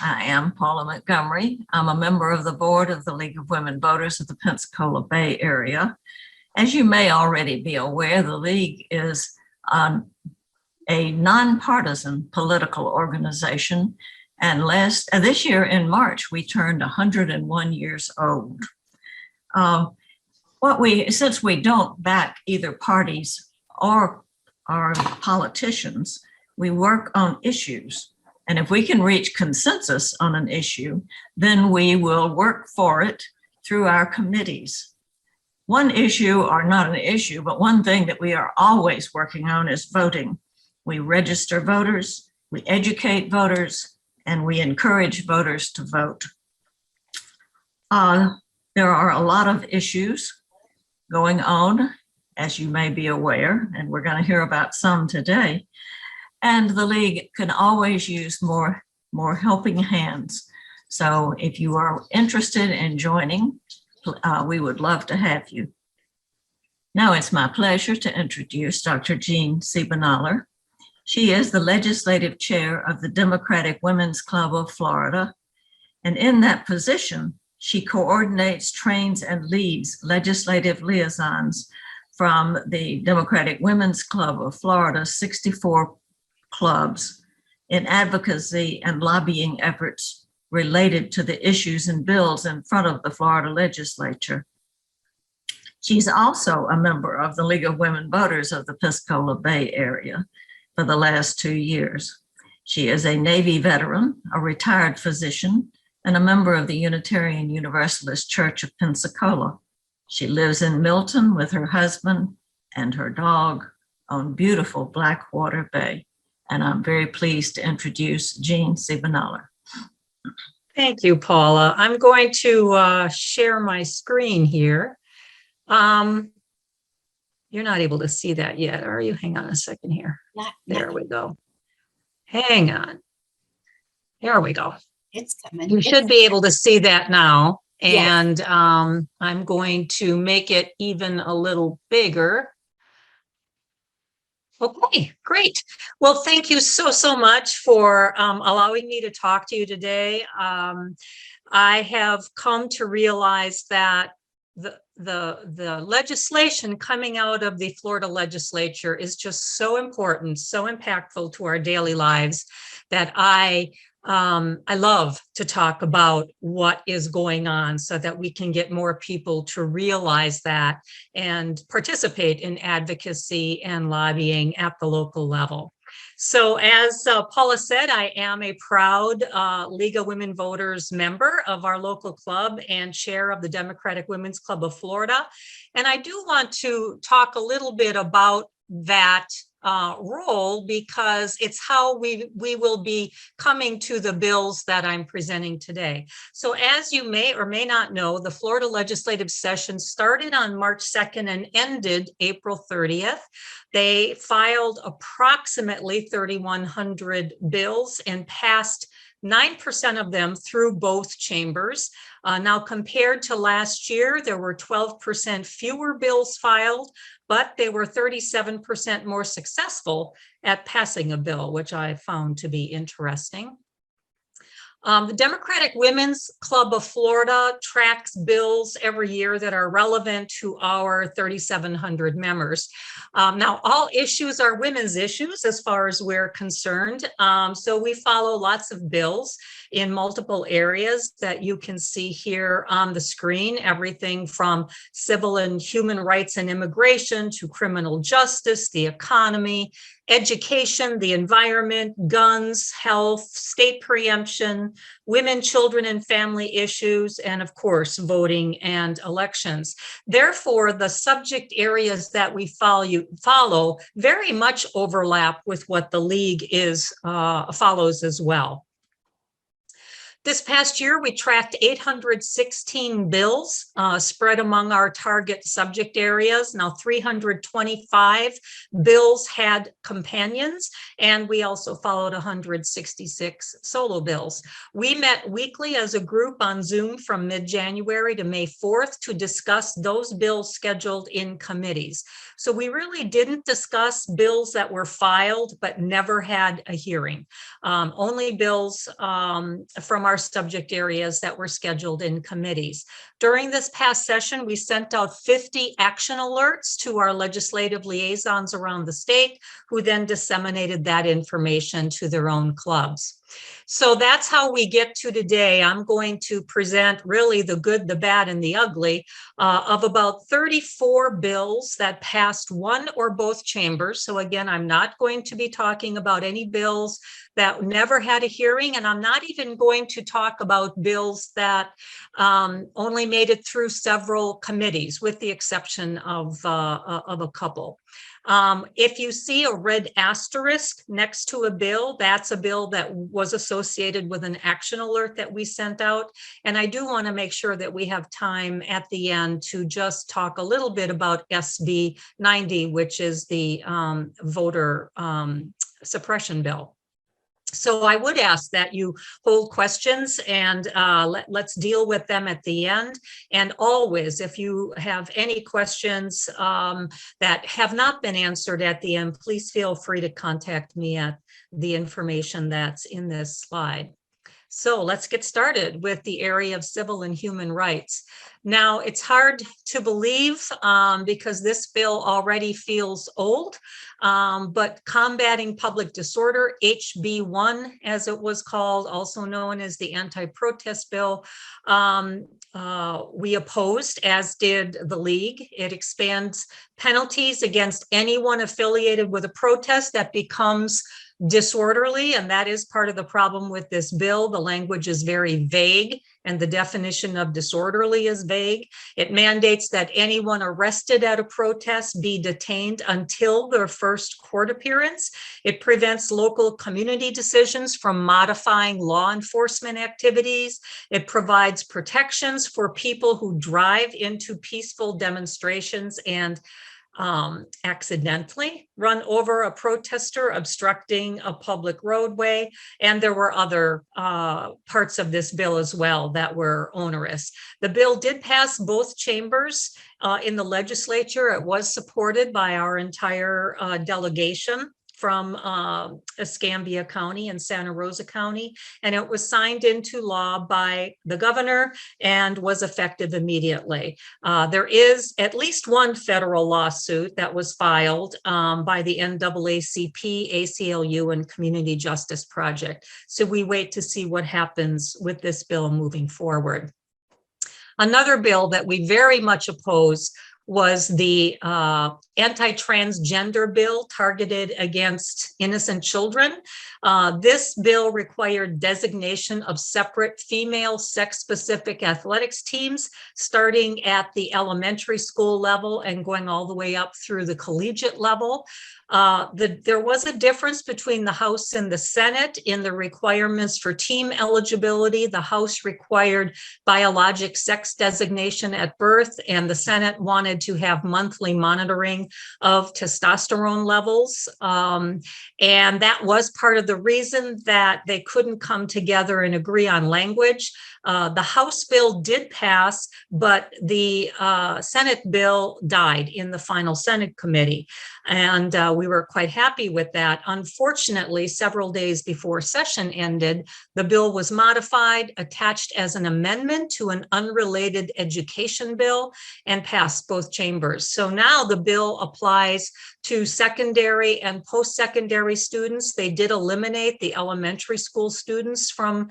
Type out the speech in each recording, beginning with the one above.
I am Paula Montgomery. I'm a member of the board of the League of Women Voters of the Pensacola Bay Area. As you may already be aware, the League is a nonpartisan political organization. And this year in March, we turned 101 years old. Since we don't back either parties or politicians, we work on issues. And if we can reach consensus on an issue, then we will work for it through our committees. One issue, or not an issue, but one thing that we are always working on is voting. We register voters, we educate voters, and we encourage voters to vote. There are a lot of issues going on, as you may be aware, and we're going to hear about some today. And the League can always use more helping hands. So if you are interested in joining, we would love to have you. Now it's my pleasure to introduce Dr. Jean Siebenaler. She is the legislative chair of the Democratic Women's Club of Florida. And in that position, she coordinates, trains, and leads legislative liaisons from the Democratic Women's Club of Florida, 64 clubs, in advocacy and lobbying efforts related to the issues and bills in front of the Florida Legislature. She's also a member of the League of Women Voters of the Pensacola Bay Area for the last 2 years. She is a Navy veteran, a retired physician, and a member of the Unitarian Universalist Church of Pensacola. She lives in Milton with her husband and her dog on beautiful Blackwater Bay. And I'm very pleased to introduce Jean Siebenaler. Thank you, Paula. I'm going to share my screen here. You're not able to see that yet, are you? Hang on a second here. There we go. Hang on. There we go. It's coming. You should be able to see that now. And yes. I'm going to make it even a little bigger. Okay, great. Well, thank you so much for allowing me to talk to you today. I have come to realize that the legislation coming out of the Florida Legislature is just so important, so impactful to our daily lives that I love to talk about what is going on so that we can get more people to realize that and participate in advocacy and lobbying at the local level. So as Paula said, I am a proud League of Women Voters member of our local club and chair of the Democratic Women's Club of Florida. And I do want to talk a little bit about that role because it's how we will be coming to the bills that I'm presenting today. So as you may or may not know, the Florida legislative session started on March 2nd and ended April 30th. They filed approximately 3,100 bills and passed 9% of them through both chambers. Now, compared to last year, there were 12% fewer bills filed, but they were 37% more successful at passing a bill, which I found to be interesting. The Democratic Women's Club of Florida tracks bills every year that are relevant to our 3,700 members. Now, all issues are women's issues as far as we're concerned. So we follow lots of bills in multiple areas that you can see here on the screen, everything from civil and human rights and immigration to criminal justice, the economy, education, the environment, guns, health, state preemption, women, children, and family issues, and of course, voting and elections. Therefore, the subject areas that we follow very much overlap with what the League follows as well. This past year, we tracked 816 bills spread among our target subject areas. Now, 325 bills had companions, and we also followed 166 solo bills. We met weekly as a group on Zoom from mid-January to May 4th to discuss those bills scheduled in committees. So we really didn't discuss bills that were filed but never had a hearing. Only bills from our subject areas that were scheduled in committees. During this past session, we sent out 50 action alerts to our legislative liaisons around the state, who then disseminated that information to their own clubs. So that's how we get to today. I'm going to present really the good, the bad, and the ugly of about 34 bills that passed one or both chambers. So again, I'm not going to be talking about any bills that never had a hearing, and I'm not even going to talk about bills that only made it through several committees, with the exception of a couple. If you see a red asterisk next to a bill, that's a bill that was associated with an action alert that we sent out. And I do want to make sure that we have time at the end to just talk a little bit about SB 90, which is the voter suppression bill. So I would ask that you hold questions, and let's deal with them at the end. And always, if you have any questions that have not been answered at the end, please feel free to contact me at the information that's in this slide. So let's get started with the area of civil and human rights. Now, it's hard to believe because this bill already feels old, but combating public disorder, HB1, as it was called, also known as the anti-protest bill, we opposed, as did the League. It expands penalties against anyone affiliated with a protest that becomes disorderly, and that is part of the problem with this bill. The language is very vague, and the definition of disorderly is vague. It mandates that anyone arrested at a protest be detained until their first court appearance. It prevents local community decisions from modifying law enforcement activities. It provides protections for people who drive into peaceful demonstrations and accidentally run over a protester obstructing a public roadway. And there were other parts of this bill as well that were onerous. The bill did pass both chambers in the legislature. It was supported by our entire delegation from Escambia County and Santa Rosa County, and it was signed into law by the governor and was effective immediately. There is at least one federal lawsuit that was filed by the NAACP, ACLU, and Community Justice Project. So we wait to see what happens with this bill moving forward. Another bill that we very much oppose was the anti-transgender bill targeted against innocent children. This bill required designation of separate female sex-specific athletics teams, starting at the elementary school level and going all the way up through the collegiate level. There was a difference between the House and the Senate in the requirements for team eligibility. The House required biologic sex designation at birth, and the Senate wanted to have monthly monitoring of testosterone levels. And that was part of the reason that they couldn't come together and agree on language. The House bill did pass, but the Senate bill died in the final Senate committee. And we were quite happy with that. Unfortunately, several days before session ended, the bill was modified, attached as an amendment to an unrelated education bill, and passed both chambers. So now the bill applies to secondary and post-secondary students. They did eliminate the elementary school students from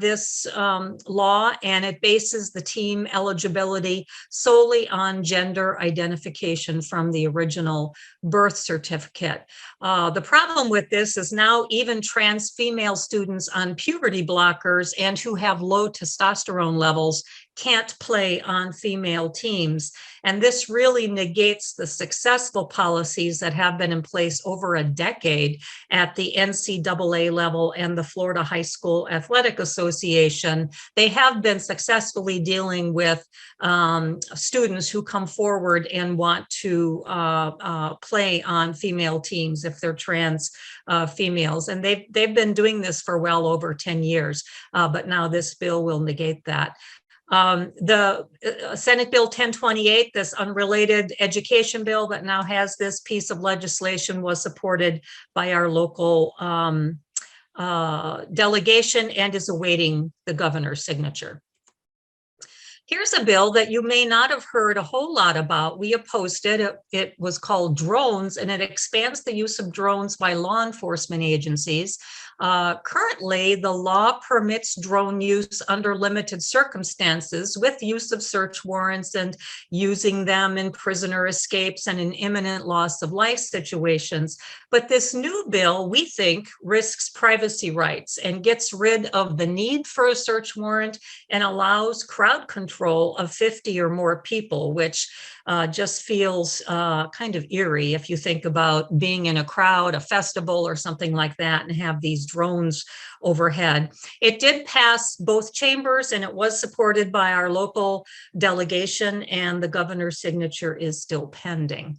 this law, and it bases the team eligibility solely on gender identification from the original birth certificate. The problem with this is now even trans female students on puberty blockers and who have low testosterone levels can't play on female teams. And this really negates the successful policies that have been in place over a decade at the NCAA level and the Florida High School Athletic Association. They have been successfully dealing with students who come forward and want to play on female teams if they're trans females. And they've been doing this for well over 10 years, but now this bill will negate that. The Senate Bill 1028, this unrelated education bill that now has this piece of legislation, was supported by our local delegation and is awaiting the governor's signature. Here's a bill that you may not have heard a whole lot about. We opposed it. It was called drones, and it expands the use of drones by law enforcement agencies. Currently, the law permits drone use under limited circumstances with use of search warrants and using them in prisoner escapes and in imminent loss of life situations. But this new bill, we think, risks privacy rights and gets rid of the need for a search warrant and allows crowd control of 50 or more people, which just feels kind of eerie if you think about being in a crowd, a festival or something like that, and have these drones overhead. It did pass both chambers and it was supported by our local delegation, and the governor's signature is still pending.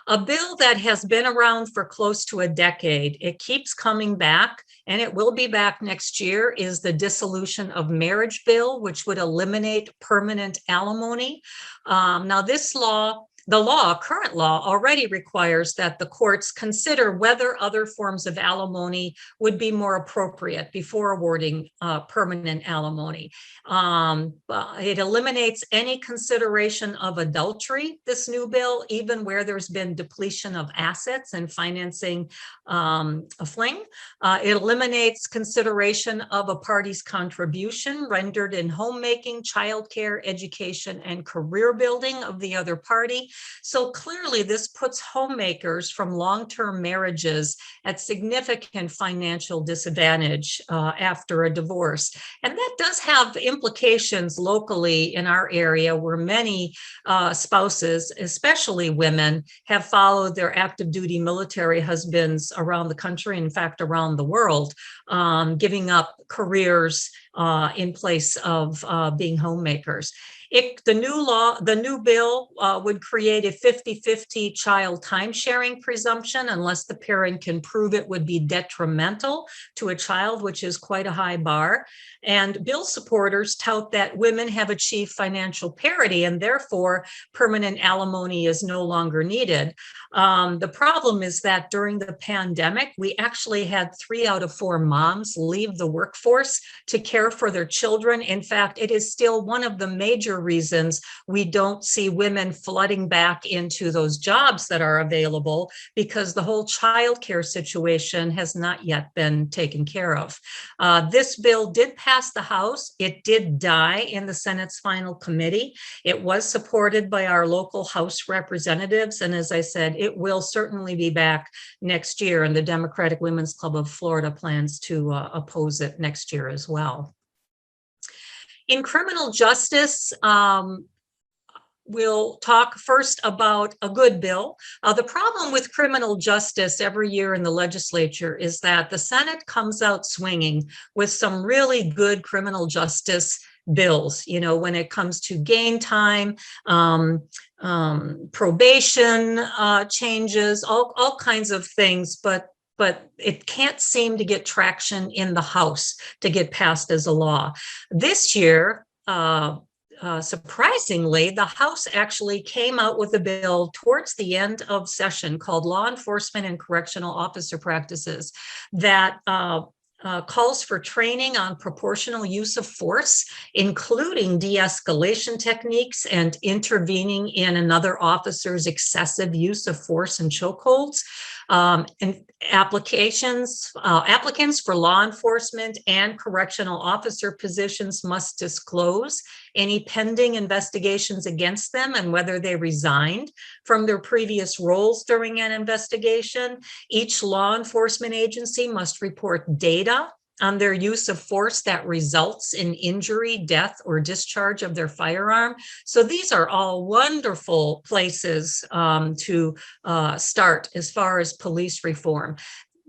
A bill that has been around for close to a decade, it keeps coming back, and it will be back next year, is the dissolution of marriage bill, which would eliminate permanent alimony. Now this law, current law already requires that the courts consider whether other forms of alimony would be more appropriate before awarding permanent alimony. It eliminates any consideration of adultery, this new bill, even where there's been depletion of assets and financing a fling. It eliminates consideration of a party's contribution rendered in homemaking, childcare, education, and career building of the other party. So clearly this puts homemakers from long-term marriages at significant financial disadvantage after a divorce. And that does have implications locally in our area, where many spouses, especially women, have followed their active duty military husbands around the country, in fact, around the world, giving up careers in place of being homemakers. The new bill would create a 50-50 child time sharing presumption unless the parent can prove it would be detrimental to a child, which is quite a high bar. And bill supporters tout that women have achieved financial parity and therefore permanent alimony is no longer needed. The problem is that during the pandemic, we actually had 3 out of 4 moms leave the workforce to care for their children. In fact, it is still one of the major reasons we don't see women flooding back into those jobs that are available, because the whole childcare situation has not yet been taken care of. This bill did pass the House. It did die in the Senate's final committee. It was supported by our local House representatives. And as I said, it will certainly be back next year. And the Democratic Women's Club of Florida plans to oppose it next year as well. In criminal justice, we'll talk first about a good bill. The problem with criminal justice every year in the legislature is that the Senate comes out swinging with some really good criminal justice bills, you know, when it comes to gain time, probation changes, all kinds of things, but it can't seem to get traction in the House to get passed as a law. This year, surprisingly, the House actually came out with a bill towards the end of session called Law Enforcement and Correctional Officer Practices that calls for training on proportional use of force, including de-escalation techniques and intervening in another officer's excessive use of force and chokeholds. And applicants for law enforcement and correctional officer positions must disclose any pending investigations against them and whether they resigned from their previous roles during an investigation. Each law enforcement agency must report data on their use of force that results in injury, death, or discharge of their firearm. So these are all wonderful places to start as far as police reform.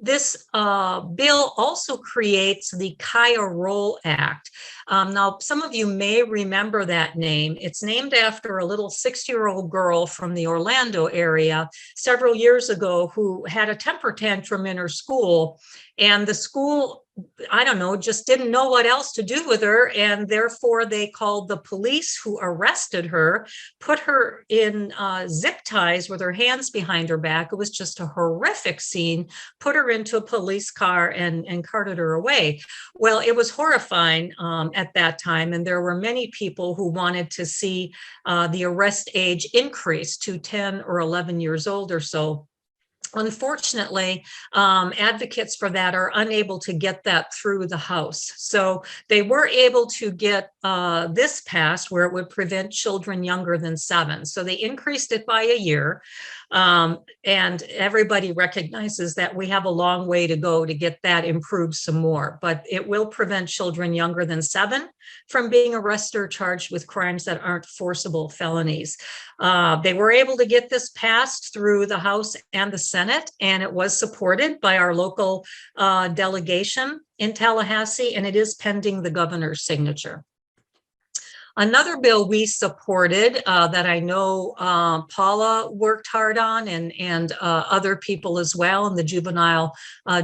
This bill also creates the Kaya Roll Act. Now, some of you may remember that name. It's named after a little 6-year-old girl from the Orlando area several years ago who had a temper tantrum in her school, and the school, I don't know, just didn't know what else to do with her, and therefore they called the police, who arrested her, put her in zip ties with her hands behind her back. It was just a horrific scene. Put her into a police car and carted her away. Well, it was horrifying at that time, and there were many people who wanted to see the arrest age increase to 10 or 11 years old or so. Unfortunately, advocates for that are unable to get that through the House. So they were able to get this passed where it would prevent children younger than 7. So they increased it by a year. And everybody recognizes that we have a long way to go to get that improved some more, but it will prevent children younger than 7 from being arrested or charged with crimes that aren't forcible felonies. They were able to get this passed through the House and the Senate, and it was supported by our local delegation in Tallahassee, and it is pending the governor's signature. Another bill we supported that I know Paula worked hard on, and other people as well in the juvenile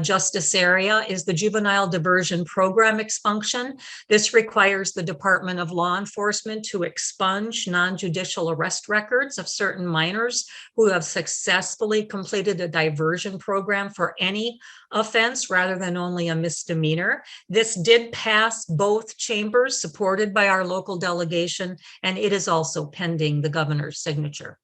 justice area, is the Juvenile Diversion Program expunction. This requires the Department of Law Enforcement to expunge non-judicial arrest records of certain minors who have successfully completed a diversion program for any offense rather than only a misdemeanor. This did pass both chambers, supported by our local delegation, and it is also pending the governor's signature.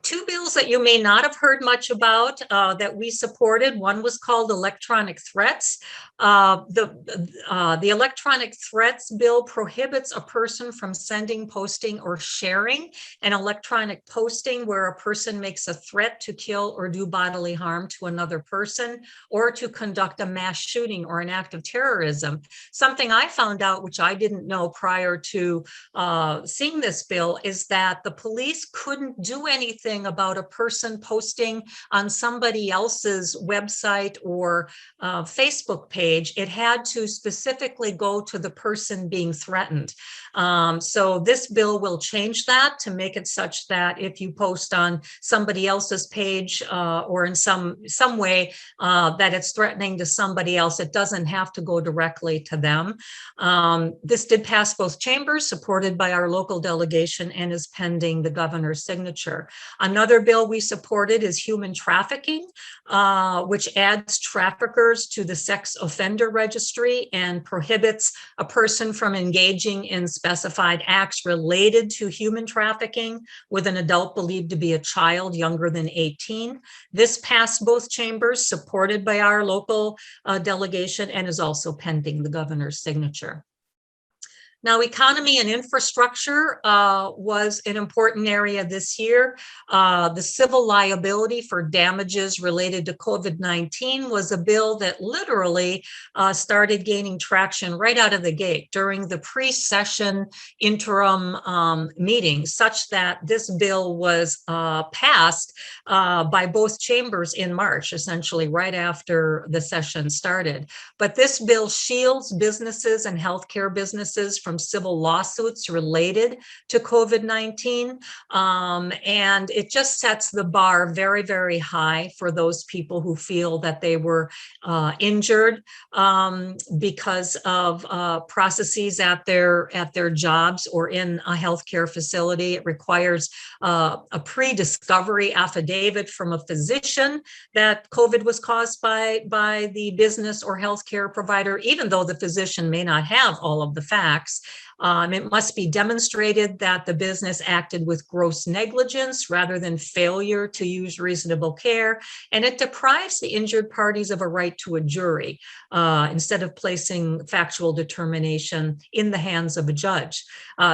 2 bills that you may not have heard much about that we supported. One was called electronic threats. The electronic threats bill prohibits a person from sending, posting, or sharing an electronic posting where a person makes a threat to kill or do bodily harm to another person, or to conduct a mass shooting or an act of terrorism. Something I found out, which I didn't know prior to seeing this bill, is that the police couldn't do anything about a person posting on somebody else's website or Facebook page. It had to specifically go to the person being threatened. So this bill will change that to make it such that if you post on somebody else's page or in some way that it's threatening to somebody else, it doesn't have to go directly to them. This did pass both chambers, supported by our local delegation, and is pending the governor's signature. Another bill we supported is human trafficking, which adds traffickers to the sex offender registry and prohibits a person from engaging in specified acts related to human trafficking with an adult believed to be a child younger than 18. This passed both chambers, supported by our local delegation, and is also pending the governor's signature. Now, economy and infrastructure was an important area this year. The civil liability for damages related to COVID-19 was a bill that literally started gaining traction right out of the gate during the pre-session interim meeting, such that this bill was passed by both chambers in March, essentially right after the session started. But this bill shields businesses and healthcare businesses from civil lawsuits related to COVID-19. And it just sets the bar very, very high for those people who feel that they were injured because of processes at their jobs or in a healthcare facility. It requires a pre-discovery affidavit from a physician that COVID was caused by the business or healthcare provider, even though the physician may not have all of the facts. It must be demonstrated that the business acted with gross negligence rather than failure to use reasonable care, and it deprives the injured parties of a right to a jury instead of placing factual determination in the hands of a judge.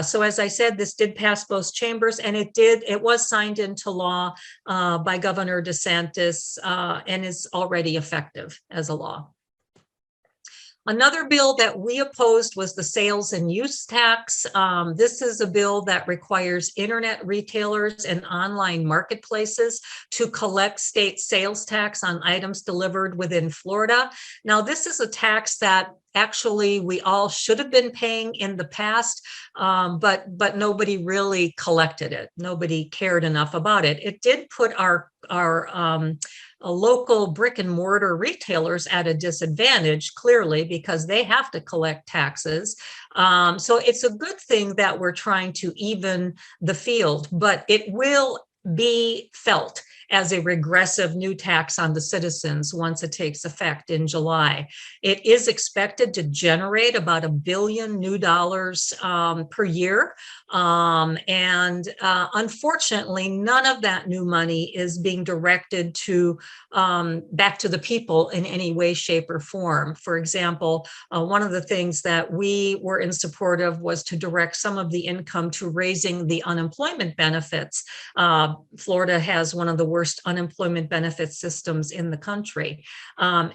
So as I said, this did pass both chambers, and it was signed into law by Governor DeSantis and is already effective as a law. Another bill that we opposed was the sales and use tax. This is a bill that requires internet retailers and online marketplaces to collect state sales tax on items delivered within Florida. Now, this is a tax that actually we all should have been paying in the past, but nobody really collected it. Nobody cared enough about it. It did put our local brick and mortar retailers at a disadvantage, clearly, because they have to collect taxes. So it's a good thing that we're trying to even the field, but it will be felt as a regressive new tax on the citizens once it takes effect in July. It is expected to generate about $1 billion new dollars per year. Unfortunately, none of that new money is being directed to back to the people in any way, shape, or form. For example, one of the things that we were in support of was to direct some of the income to raising the unemployment benefits. Florida has one of the worst unemployment benefit systems in the country.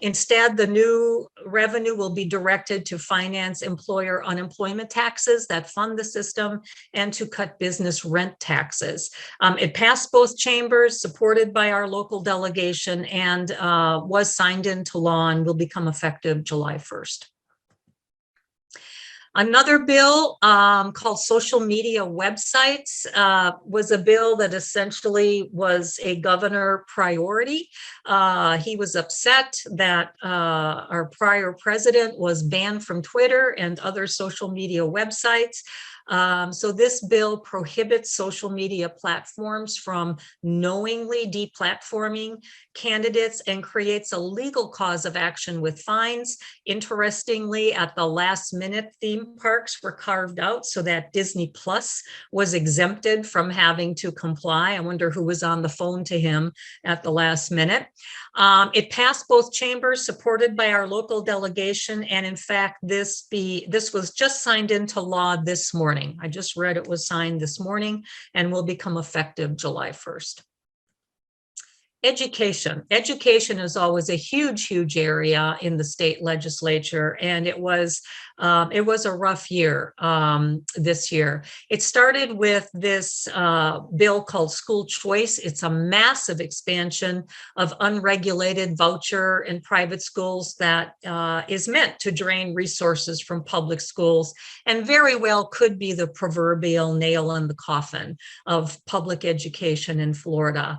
Instead, the new revenue will be directed to finance employer unemployment taxes that fund the system and to cut business rent taxes. It passed both chambers, supported by our local delegation, and was signed into law and will become effective July 1st. Another bill called social media websites was a bill that essentially was a governor priority. He was upset that our prior president was banned from Twitter and other social media websites. So this bill prohibits social media platforms from knowingly deplatforming candidates and creates a legal cause of action with fines. Interestingly, at the last minute, theme parks were carved out so that Disney Plus was exempted from having to comply. I wonder who was on the phone to him at the last minute. It passed both chambers, supported by our local delegation, and in fact, this was just signed into law this morning. I just read it was signed this morning and will become effective July 1st. Education. Education is always a huge, huge area in the state legislature, and it was a rough year this year. It started with this bill called school choice. It's a massive expansion of unregulated voucher and private schools that is meant to drain resources from public schools, and very well could be the proverbial nail in the coffin of public education in Florida.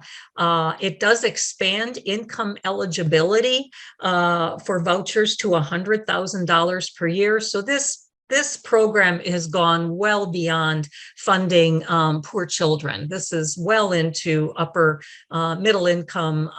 It does expand income eligibility for vouchers to $100,000 per year. So this program has gone well beyond funding poor children. This is well into upper middle income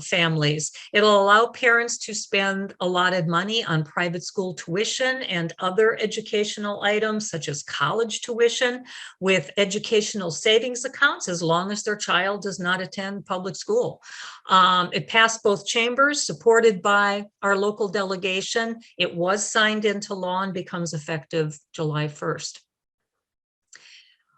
families. It'll allow parents to spend allotted money on private school tuition and other educational items such as college tuition with educational savings accounts as long as their child does not attend public school. It passed both chambers, supported by our local delegation. It was signed into law and becomes effective July 1st.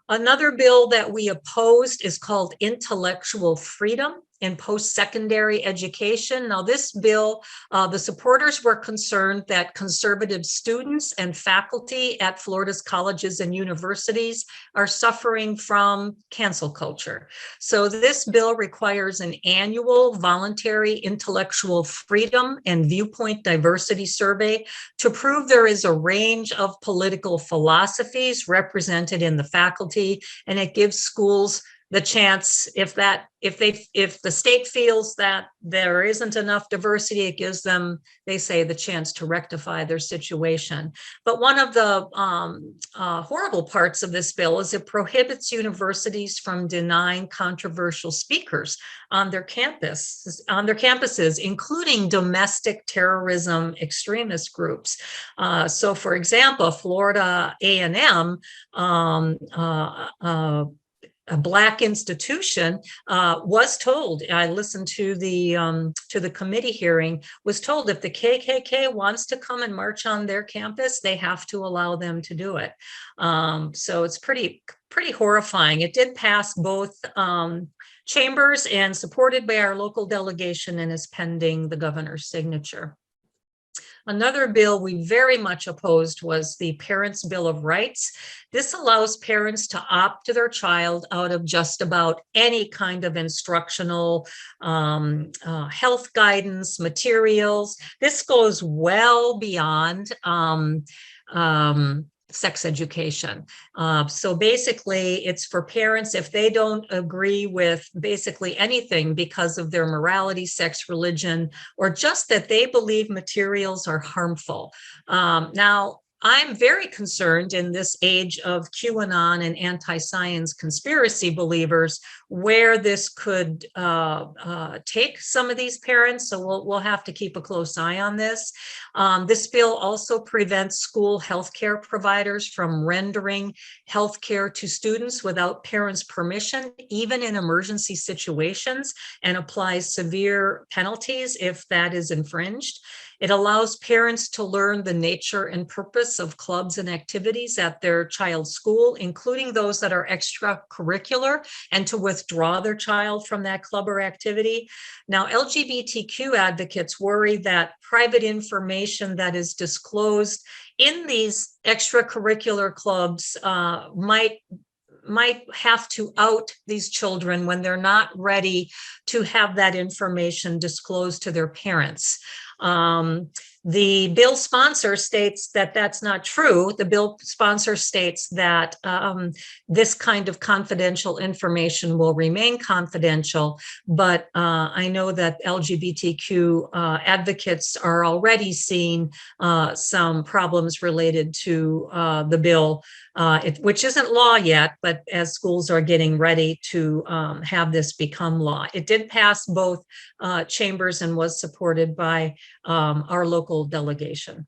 Another bill that we opposed is called Intellectual Freedom in Post-Secondary Education. Now, this bill, the supporters were concerned that conservative students and faculty at Florida's colleges and universities are suffering from cancel culture. So this bill requires an annual voluntary intellectual freedom and viewpoint diversity survey to prove there is a range of political philosophies represented in the faculty, and it gives schools the chance, if the state feels that there isn't enough diversity, it gives them, they say, the chance to rectify their situation. But one of the horrible parts of this bill is it prohibits universities from denying controversial speakers on their campuses, including domestic terrorism extremist groups. So, for example, Florida A&M, a Black institution, was told, I listened to the committee hearing, was told if the KKK wants to come and march on their campus, they have to allow them to do it. So it's pretty horrifying. It did pass both chambers and supported by our local delegation and is pending the governor's signature. Another bill we very much opposed was the Parents' Bill of Rights. This allows parents to opt to their child out of just about any kind of instructional health guidance, materials. This goes well beyond sex education. So basically, it's for parents if they don't agree with basically anything because of their morality, sex, religion, or just that they believe materials are harmful. Now, I'm very concerned in this age of QAnon and anti-science conspiracy believers where this could take some of these parents. So we'll have to keep a close eye on this. This bill also prevents school healthcare providers from rendering healthcare to students without parents' permission, even in emergency situations, and applies severe penalties if that is infringed. It allows parents to learn the nature and purpose of clubs and activities at their child's school, including those that are extracurricular, and to withdraw their child from that club or activity. Now, LGBTQ advocates worry that private information that is disclosed in these extracurricular clubs might have to out these children when they're not ready to have that information disclosed to their parents. The bill sponsor states that that's not true. The bill sponsor states that this kind of confidential information will remain confidential, but I know that LGBTQ advocates are already seeing some problems related to the bill, which isn't law yet, but as schools are getting ready to have this become law. It did pass both chambers and was supported by our local delegation.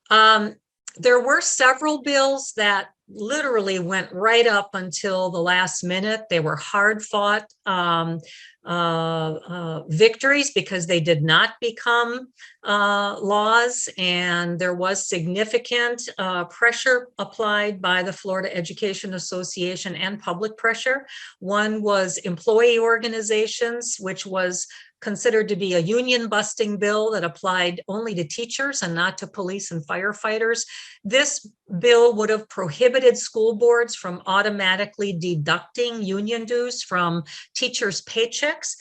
There were several bills that literally went right up until the last minute. They were hard-fought victories because they did not become laws, and there was significant pressure applied by the Florida Education Association and public pressure. One was employee organizations, which was considered to be a union busting bill that applied only to teachers and not to police and firefighters. This bill would have prohibited school boards from automatically deducting union dues from teachers' paychecks,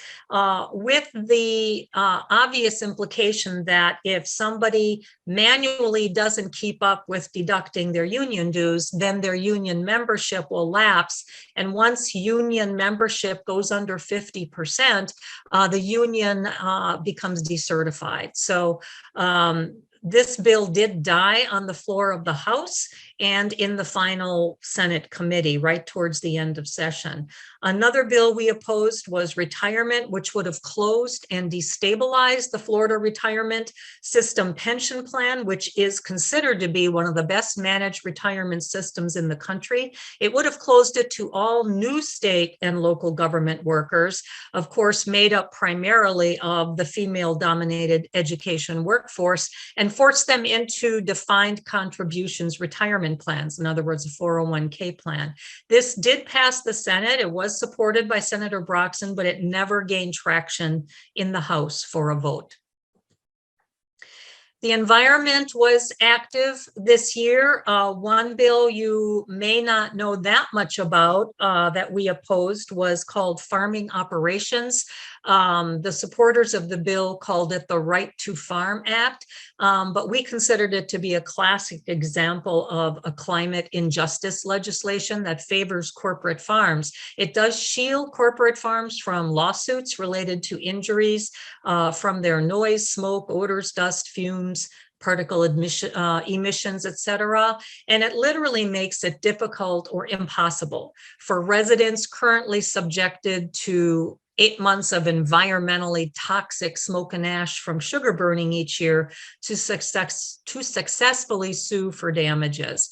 with the obvious implication that if somebody manually doesn't keep up with deducting their union dues, then their union membership will lapse. And once union membership goes under 50%, the union becomes decertified. So this bill did die on the floor of the House and in the final Senate committee right towards the end of session. Another bill we opposed was retirement, which would have closed and destabilized the Florida retirement system pension plan, which is considered to be one of the best managed retirement systems in the country. It would have closed it to all new state and local government workers, of course, made up primarily of the female-dominated education workforce, and forced them into defined contributions retirement plans, in other words, a 401k plan. This did pass the Senate. It was supported by Senator Broxson, but it never gained traction in the House for a vote. The environment was active this year. One bill you may not know that much about that we opposed was called Farming Operations. The supporters of the bill called it the Right to Farm Act, but we considered it to be a classic example of a climate injustice legislation that favors corporate farms. It does shield corporate farms from lawsuits related to injuries from their noise, smoke, odors, dust, fumes, particle emissions, etc. And it literally makes it difficult or impossible for residents currently subjected to 8 months of environmentally toxic smoke and ash from sugar burning each year to successfully sue for damages.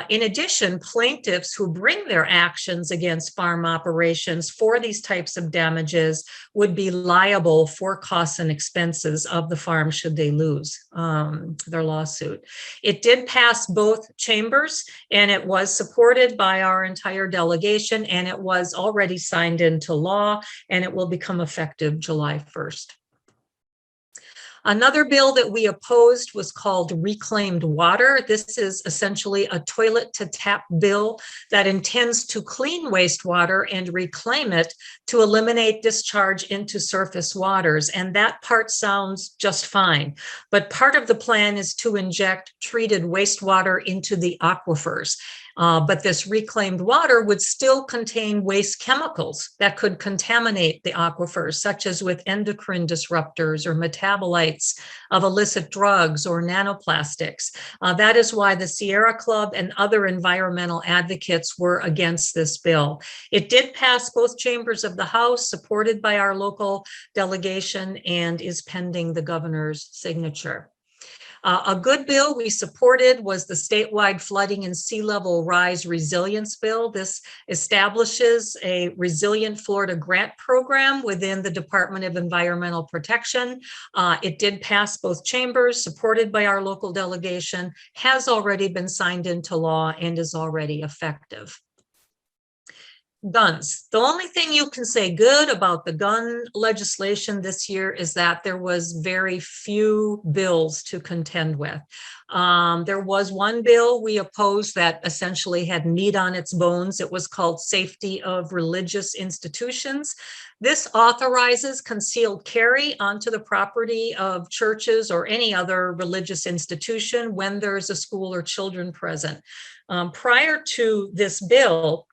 In addition, plaintiffs who bring their actions against farm operations for these types of damages would be liable for costs and expenses of the farm should they lose their lawsuit. It did pass both chambers, and it was supported by our entire delegation, and it was already signed into law, and it will become effective July 1st. Another bill that we opposed was called Reclaimed Water. This is essentially a toilet to tap bill that intends to clean wastewater and reclaim it to eliminate discharge into surface waters. And that part sounds just fine. But part of the plan is to inject treated wastewater into the aquifers. But this reclaimed water would still contain waste chemicals that could contaminate the aquifers, such as with endocrine disruptors or metabolites of illicit drugs or nanoplastics. That is why the Sierra Club and other environmental advocates were against this bill. It did pass both chambers of the House, supported by our local delegation, and is pending the governor's signature. A good bill we supported was the statewide flooding and sea level rise resilience bill. This establishes a resilient Florida grant program within the Department of Environmental Protection. It did pass both chambers, supported by our local delegation, has already been signed into law, and is already effective. Guns. The only thing you can say good about the gun legislation this year is that there was very few bills to contend with. There was one bill we opposed that essentially had meat on its bones. It was called Safety of Religious Institutions. This authorizes concealed carry onto the property of churches or any other religious institution when there's a school or children present. Prior to this bill,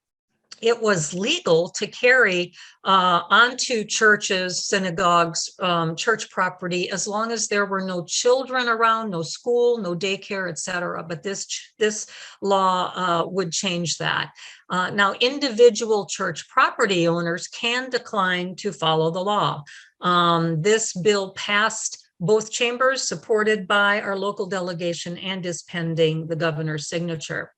it was legal to carry onto churches, synagogues, church property, as long as there were no children around, no school, no daycare, etc. But this law would change that. Now, individual church property owners can decline to follow the law. This bill passed both chambers, supported by our local delegation, and is pending the governor's signature.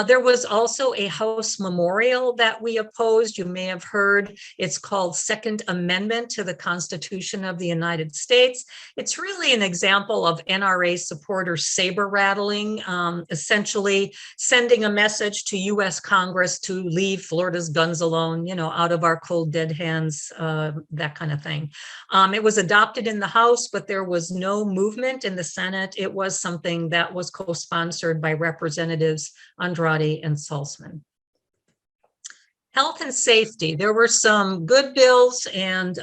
There was also a House memorial that we opposed. You may have heard it's called Second Amendment to the Constitution of the United States. It's really an example of NRA supporters saber rattling, essentially sending a message to US Congress to leave Florida's guns alone, out of our cold dead hands, that kind of thing. It was adopted in the House, but there was no movement in the Senate. It was something that was co-sponsored by Representatives Andrade and Salzman. Health and safety. There were some good bills and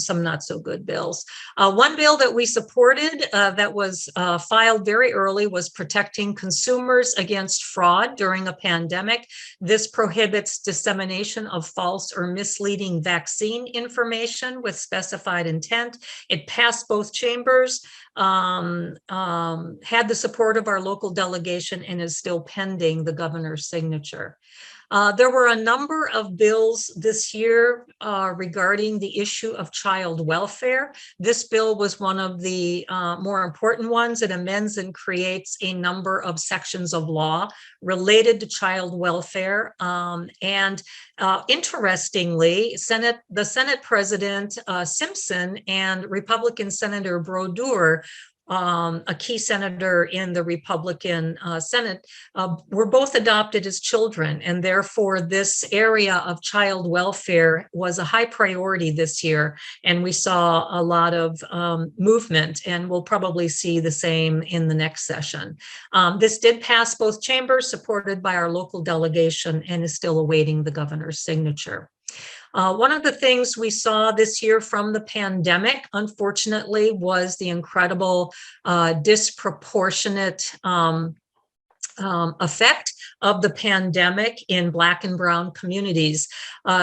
some not so good bills. One bill that we supported that was filed very early was protecting consumers against fraud during a pandemic. This prohibits dissemination of false or misleading vaccine information with specified intent. It passed both chambers, had the support of our local delegation, and is still pending the governor's signature. There were a number of bills this year regarding the issue of child welfare. This bill was one of the more important ones. It amends and creates a number of sections of law related to child welfare. Interestingly, the Senate President Simpson and Republican Senator Brodeur, a key senator in the Republican Senate, were both adopted as children, and therefore this area of child welfare was a high priority this year, and we saw a lot of movement, and we'll probably see the same in the next session. This did pass both chambers, supported by our local delegation, and is still awaiting the governor's signature. One of the things we saw this year from the pandemic, unfortunately, was the incredible disproportionate effect of the pandemic in Black and Brown communities.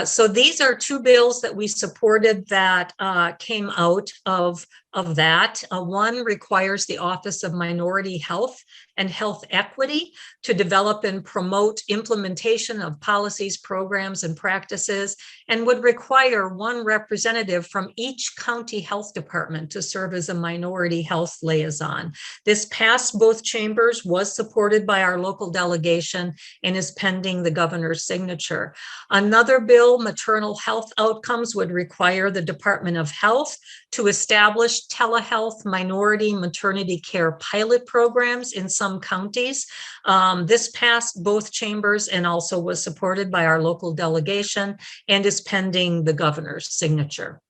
So these are two bills that we supported that came out of that. One requires the Office of Minority Health and Health Equity to develop and promote implementation of policies, programs, and practices, and would require one representative from each county health department to serve as a minority health liaison. This passed both chambers, was supported by our local delegation, and is pending the governor's signature. Another bill, maternal health outcomes, would require the Department of Health to establish telehealth minority maternity care pilot programs in some counties. This passed both chambers and also was supported by our local delegation and is pending the governor's signature.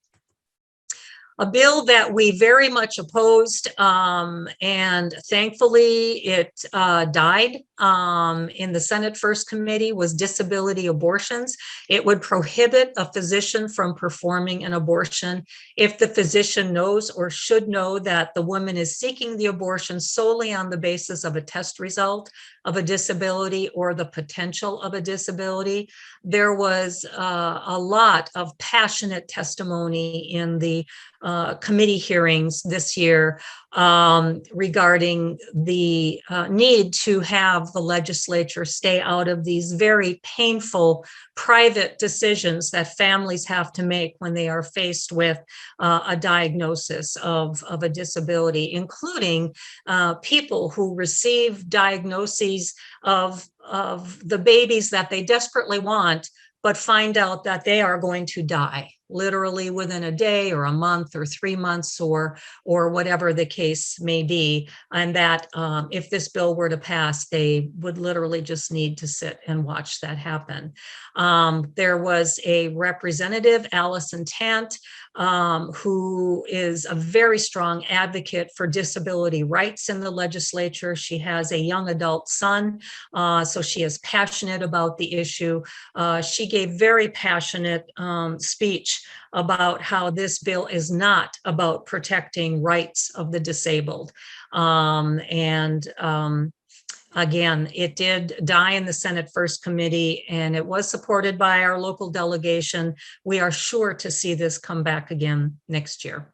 A bill that we very much opposed, and thankfully it died in the Senate First Committee, was disability abortions. It would prohibit a physician from performing an abortion if the physician knows or should know that the woman is seeking the abortion solely on the basis of a test result of a disability or the potential of a disability. There was a lot of passionate testimony in the committee hearings this year regarding the need to have the legislature stay out of these very painful private decisions that families have to make when they are faced with a diagnosis of a disability, including people who receive diagnoses of the babies that they desperately want, but find out that they are going to die literally within a day or a month or 3 months or whatever the case may be. And that if this bill were to pass, they would literally just need to sit and watch that happen. There was a representative, Allison Tant, who is a very strong advocate for disability rights in the legislature. She has a young adult son, so she is passionate about the issue. She gave very passionate speech about how this bill is not about protecting rights of the disabled. Again, it did die in the Senate First Committee, and it was supported by our local delegation. We are sure to see this come back again next year.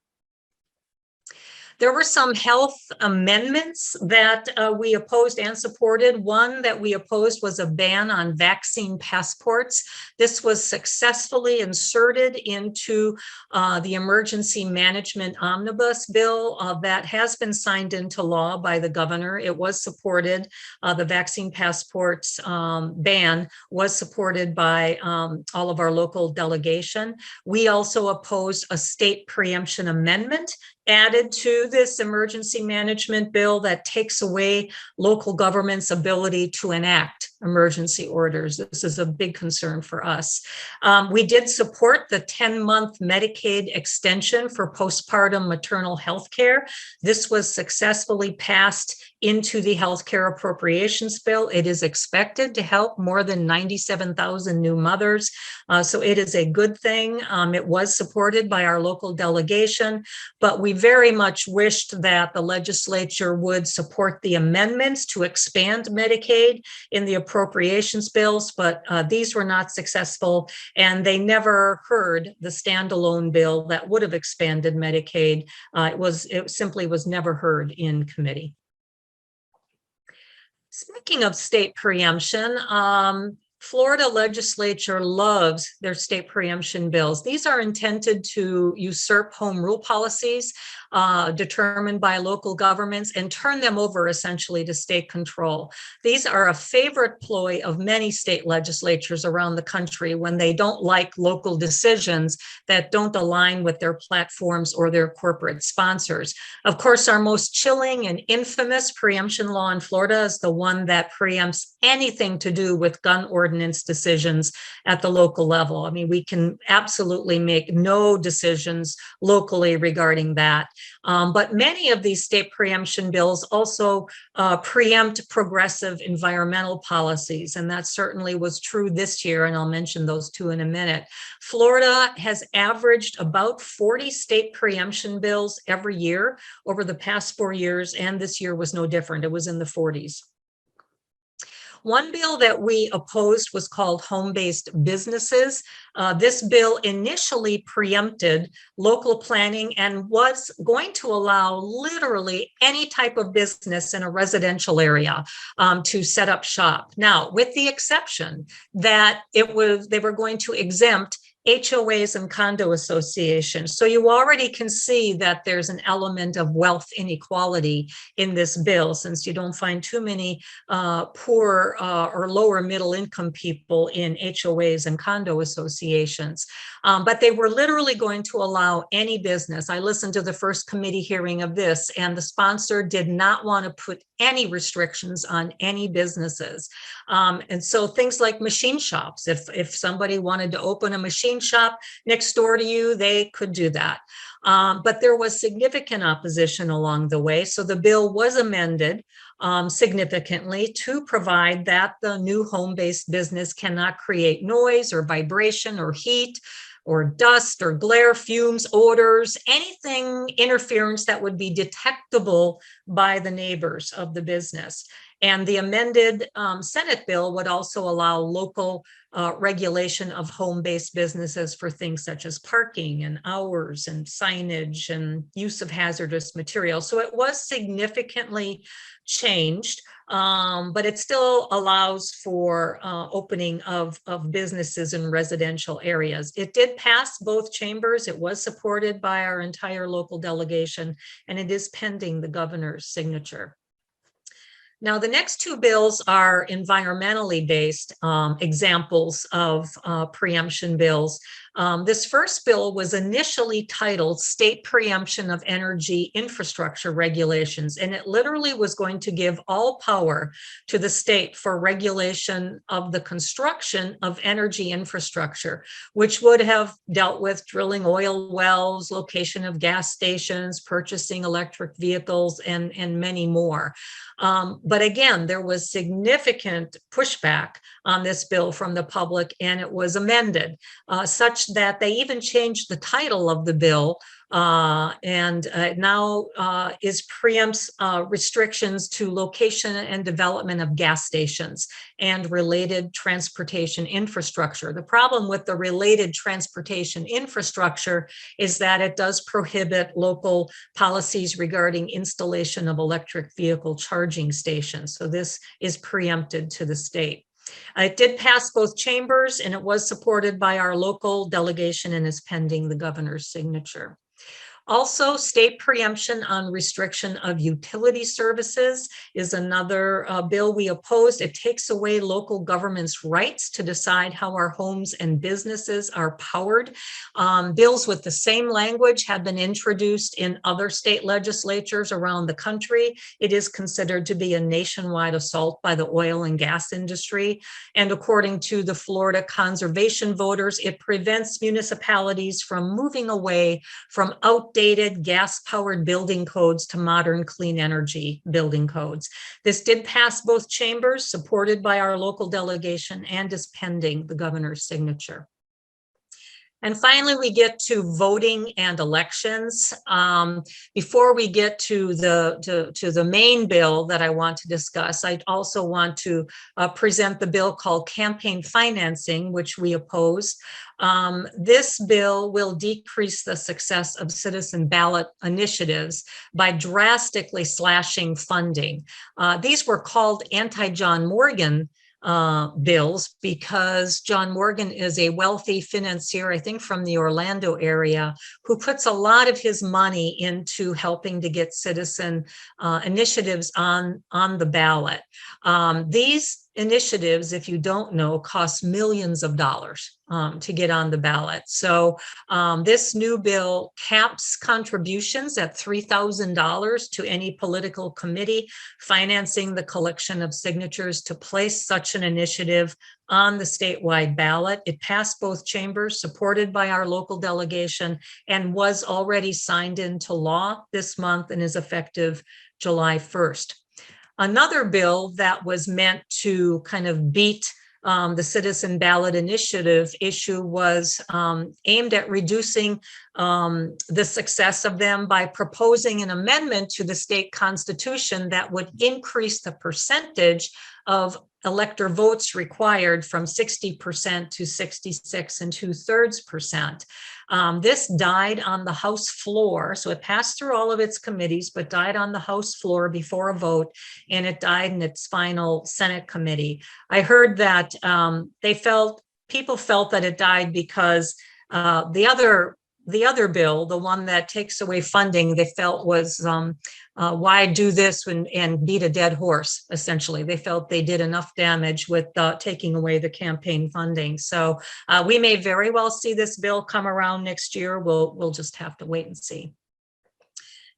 There were some health amendments that we opposed and supported. One that we opposed was a ban on vaccine passports. This was successfully inserted into the Emergency Management Omnibus Bill that has been signed into law by the governor. It was supported. The vaccine passports ban was supported by all of our local delegation. We also opposed a state preemption amendment added to this emergency management bill that takes away local government's ability to enact emergency orders. This is a big concern for us. We did support the 10-month Medicaid extension for postpartum maternal health care. This was successfully passed into the healthcare appropriations bill. It is expected to help more than 97,000 new mothers. So it is a good thing. It was supported by our local delegation, but we very much wished that the legislature would support the amendments to expand Medicaid in the appropriations bills, but these were not successful, and they never heard the standalone bill that would have expanded Medicaid. It simply was never heard in committee. Speaking of state preemption, Florida Legislature loves their state preemption bills. These are intended to usurp home rule policies determined by local governments and turn them over essentially to state control. These are a favorite ploy of many state legislatures around the country when they don't like local decisions that don't align with their platforms or their corporate sponsors. Of course, our most chilling and infamous preemption law in Florida is the one that preempts anything to do with gun ordinances ordinance decisions at the local level. I mean, we can absolutely make no decisions locally regarding that. But many of these state preemption bills also preempt progressive environmental policies, and that certainly was true this year, and I'll mention those two in a minute. Florida has averaged about 40 state preemption bills every year over the past 4 years, and this year was no different. It was in the 40s. One bill that we opposed was called home-based businesses. This bill initially preempted local planning and was going to allow literally any type of business in a residential area to set up shop. Now, with the exception that they were going to exempt HOAs and condo associations. So you already can see that there's an element of wealth inequality in this bill, since you don't find too many poor or lower middle income people in HOAs and condo associations. But they were literally going to allow any business. I listened to the first committee hearing of this, and the sponsor did not want to put any restrictions on any businesses. And so things like machine shops, if somebody wanted to open a machine shop next door to you, they could do that. But there was significant opposition along the way. So the bill was amended significantly to provide that the new home-based business cannot create noise or vibration or heat or dust or glare, fumes, odors, anything interference that would be detectable by the neighbors of the business. And the amended Senate bill would also allow local regulation of home-based businesses for things such as parking and hours and signage and use of hazardous materials. So it was significantly changed, but it still allows for opening of businesses in residential areas. It did pass both chambers. It was supported by our entire local delegation, and it is pending the governor's signature. Now, the next two bills are environmentally based examples of preemption bills. This first bill was initially titled State Preemption of Energy Infrastructure Regulations, and it literally was going to give all power to the state for regulation of the construction of energy infrastructure, which would have dealt with drilling oil wells, location of gas stations, purchasing electric vehicles, and many more. But again, there was significant pushback on this bill from the public, and it was amended such that they even changed the title of the bill, and now preempts restrictions to location and development of gas stations and related transportation infrastructure. The problem with the related transportation infrastructure is that it does prohibit local policies regarding installation of electric vehicle charging stations. So this is preempted to the state. It did pass both chambers, and it was supported by our local delegation and is pending the governor's signature. Also, state preemption on restriction of utility services is another bill we opposed. It takes away local government's rights to decide how our homes and businesses are powered. Bills with the same language have been introduced in other state legislatures around the country. It is considered to be a nationwide assault by the oil and gas industry. And according to the Florida conservation voters, it prevents municipalities from moving away from outdated gas-powered building codes to modern clean energy building codes. This did pass both chambers, supported by our local delegation, and is pending the governor's signature. And finally, we get to voting and elections. Before we get to the main bill that I want to discuss, I also want to present the bill called campaign financing, which we oppose. This bill will decrease the success of citizen ballot initiatives by drastically slashing funding. These were called anti-John Morgan bills because John Morgan is a wealthy financier, I think from the Orlando area, who puts a lot of his money into helping to get citizen initiatives on the ballot. These initiatives, if you don't know, cost millions of dollars to get on the ballot. So this new bill caps contributions at $3,000 to any political committee financing the collection of signatures to place such an initiative on the statewide ballot. It passed both chambers, supported by our local delegation, and was already signed into law this month and is effective July 1st. Another bill that was meant to kind of beat the citizen ballot initiative issue was aimed at reducing the success of them by proposing an amendment to the state constitution that would increase the percentage of elector votes required from 60% to 66 2/3%. This died on the House floor. So it passed through all of its committees, but died on the House floor before a vote, and it died in its final Senate committee. I heard that people felt that it died because the other bill, the one that takes away funding, they felt was why do this and beat a dead horse, essentially. They felt they did enough damage with taking away the campaign funding. So we may very well see this bill come around next year. We'll just have to wait and see.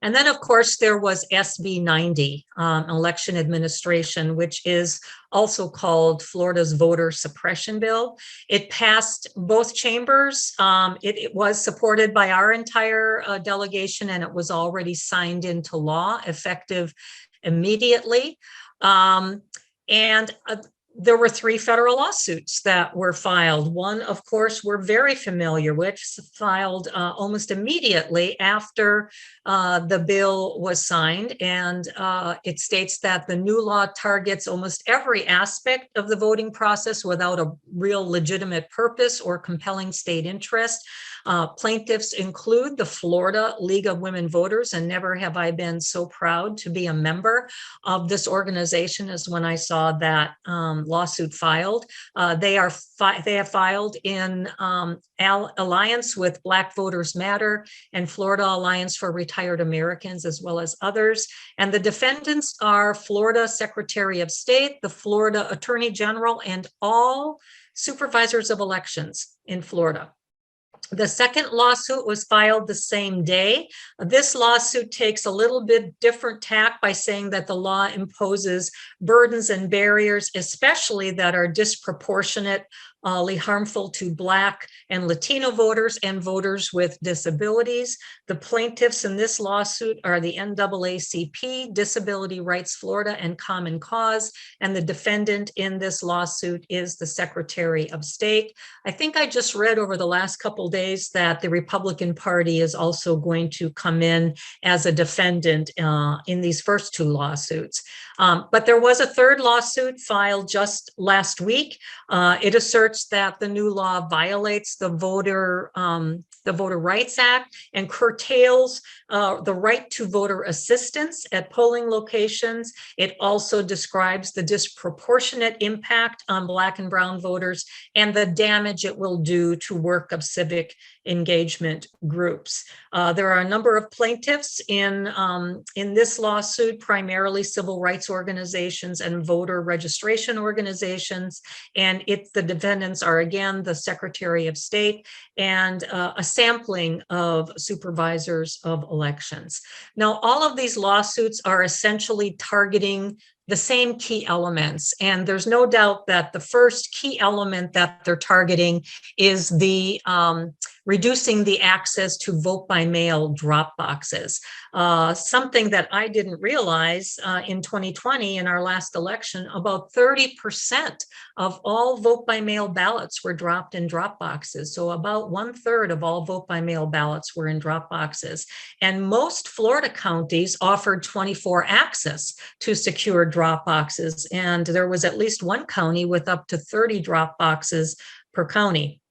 And then, of course, there was SB 90, election administration, which is also called Florida's voter suppression bill. It passed both chambers. It was supported by our entire delegation, and it was already signed into law, effective immediately. There were 3 federal lawsuits that were filed. One, of course, we're very familiar with, filed almost immediately after the bill was signed. And it states that the new law targets almost every aspect of the voting process without a real legitimate purpose or compelling state interest. Plaintiffs include the Florida League of Women Voters, and never have I been so proud to be a member of this organization as when I saw that lawsuit filed. They have filed in alliance with Black Voters Matter and Florida Alliance for Retired Americans, as well as others. And the defendants are Florida Secretary of State, the Florida Attorney General, and all supervisors of elections in Florida. The second lawsuit was filed the same day. This lawsuit takes a little bit different tack by saying that the law imposes burdens and barriers, especially that are disproportionately harmful to Black and Latino voters and voters with disabilities. The plaintiffs in this lawsuit are the NAACP, Disability Rights Florida, and Common Cause, and the defendant in this lawsuit is the Secretary of State. I think I just read over the last couple of days that the Republican Party is also going to come in as a defendant in these first 2 lawsuits. But there was a third lawsuit filed just last week. It asserts that the new law violates the Voter Rights Act and curtails the right to voter assistance at polling locations. It also describes the disproportionate impact on Black and brown voters and the damage it will do to work of civic engagement groups. There are a number of plaintiffs in this lawsuit, primarily civil rights organizations and voter registration organizations. And the defendants are, again, the Secretary of State and a sampling of supervisors of elections. Now, all of these lawsuits are essentially targeting the same key elements. And there's no doubt that the first key element that they're targeting is the reducing the access to vote by mail drop boxes. Something that I didn't realize in 2020 in our last election, about 30% of all vote by mail ballots were dropped in drop boxes. So about 1/3 of all vote by mail ballots were in drop boxes. And most Florida counties offered 24 access to secure drop boxes. And there was at least one county with up to 30 drop boxes per county.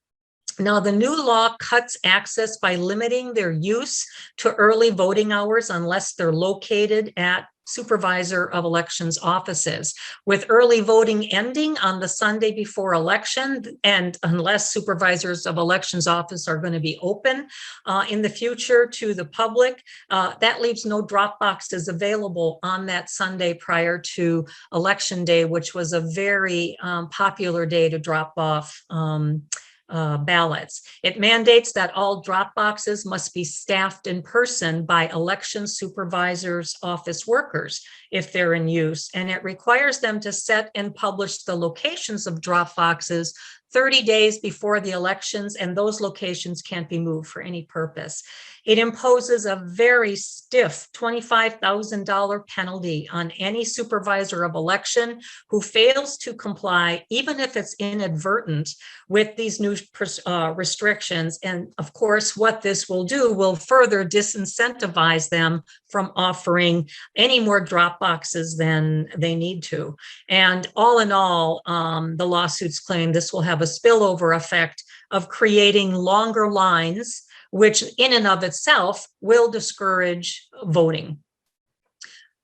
Now, the new law cuts access by limiting their use to early voting hours unless they're located at supervisor of elections offices. With early voting ending on the Sunday before election, and unless supervisors of elections office are going to be open in the future to the public, that leaves no drop boxes available on that Sunday prior to election day, which was a very popular day to drop off ballots. It mandates that all drop boxes must be staffed in person by election supervisors' office workers if they're in use, and it requires them to set and publish the locations of drop boxes 30 days before the elections, and those locations can't be moved for any purpose. It imposes a very stiff $25,000 penalty on any supervisor of election who fails to comply, even if it's inadvertent, with these new restrictions. And of course, what this will do will further disincentivize them from offering any more drop boxes than they need to. And all in all, the lawsuits claim this will have a spillover effect of creating longer lines, which in and of itself will discourage voting.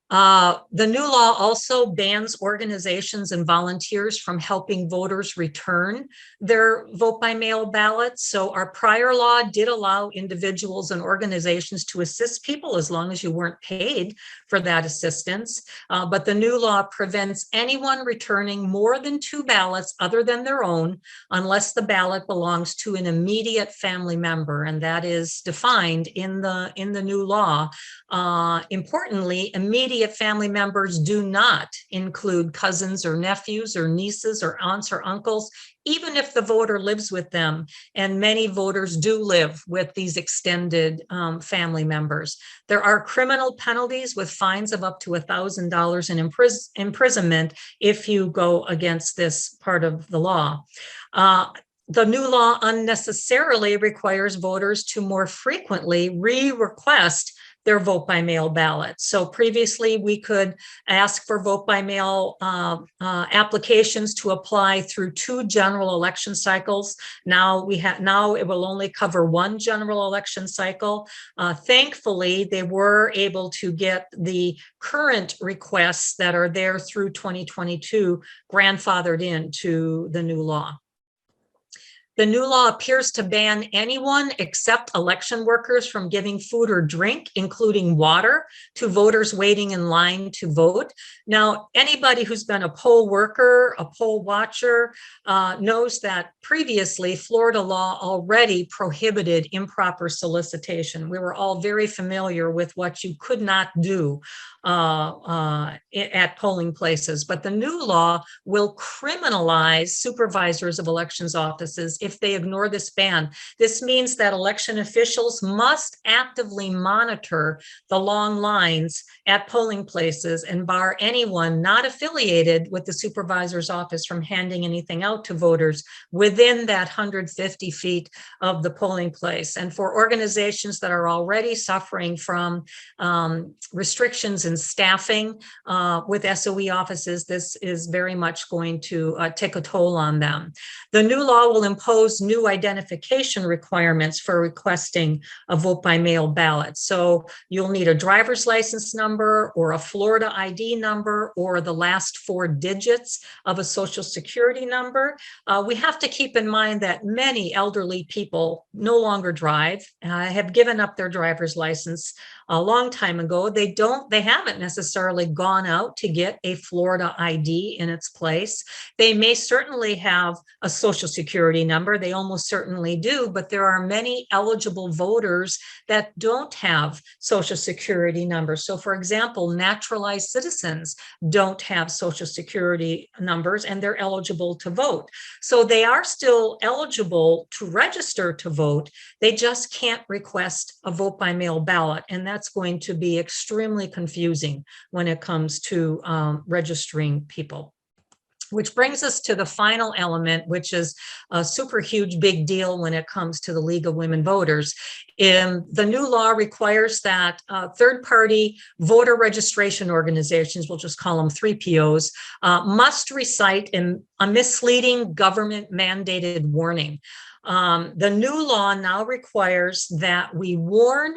The new law also bans organizations and volunteers from helping voters return their vote by mail ballots. So our prior law did allow individuals and organizations to assist people as long as you weren't paid for that assistance. But the new law prevents anyone returning more than 2 ballots other than their own, unless the ballot belongs to an immediate family member, and that is defined in the new law. Importantly, immediate family members do not include cousins or nephews or nieces or aunts or uncles, even if the voter lives with them. And many voters do live with these extended family members. There are criminal penalties with fines of up to $1,000 in imprisonment if you go against this part of the law. The new law unnecessarily requires voters to more frequently re-request their vote by mail ballot. So previously we could ask for vote by mail applications to apply through 2 general election cycles. Now it will only cover 1 general election cycle. Thankfully, they were able to get the current requests that are there through 2022 grandfathered into the new law. The new law appears to ban anyone except election workers from giving food or drink, including water, to voters waiting in line to vote. Now, anybody who's been a poll worker, a poll watcher, knows that previously Florida law already prohibited improper solicitation. We were all very familiar with what you could not do at polling places, but the new law will criminalize supervisors of elections offices if they ignore this ban. This means that election officials must actively monitor the long lines at polling places and bar anyone not affiliated with the supervisor's office from handing anything out to voters within that 150 feet of the polling place. And for organizations that are already suffering from restrictions in staffing with SOE offices, this is very much going to take a toll on them. The new law will impose new identification requirements for requesting a vote by mail ballot. So you'll need a driver's license number or a Florida ID number or the last 4 digits of a social security number. We have to keep in mind that many elderly people no longer drive, have given up their driver's license a long time ago. They haven't necessarily gone out to get a Florida ID in its place. They may certainly have a social security number. They almost certainly do, but there are many eligible voters that don't have social security numbers. So for example, naturalized citizens don't have social security numbers and they're eligible to vote. So they are still eligible to register to vote. They just can't request a vote by mail ballot. And that's going to be extremely confusing when it comes to registering people. Which brings us to the final element, which is a super huge big deal when it comes to the League of Women Voters. The new law requires that third-party voter registration organizations, we'll just call them 3POs, must recite a misleading government-mandated warning. The new law now requires that we warn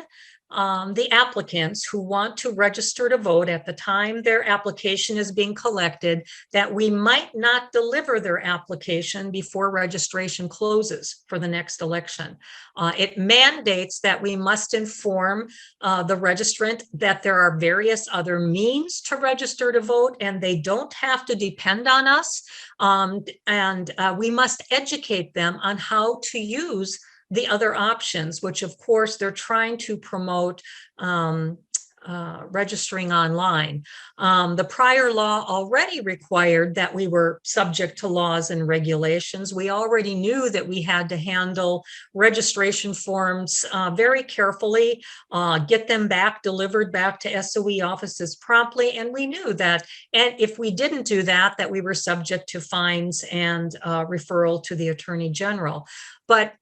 the applicants who want to register to vote at the time their application is being collected, that we might not deliver their application before registration closes for the next election. It mandates that we must inform the registrant that there are various other means to register to vote, and they don't have to depend on us. And we must educate them on how to use the other options, which of course they're trying to promote registering online. The prior law already required that we were subject to laws and regulations. We already knew that we had to handle registration forms very carefully, get them back, delivered back to SOE offices promptly. And we knew that, and if we didn't do that, that we were subject to fines and referral to the Attorney General. But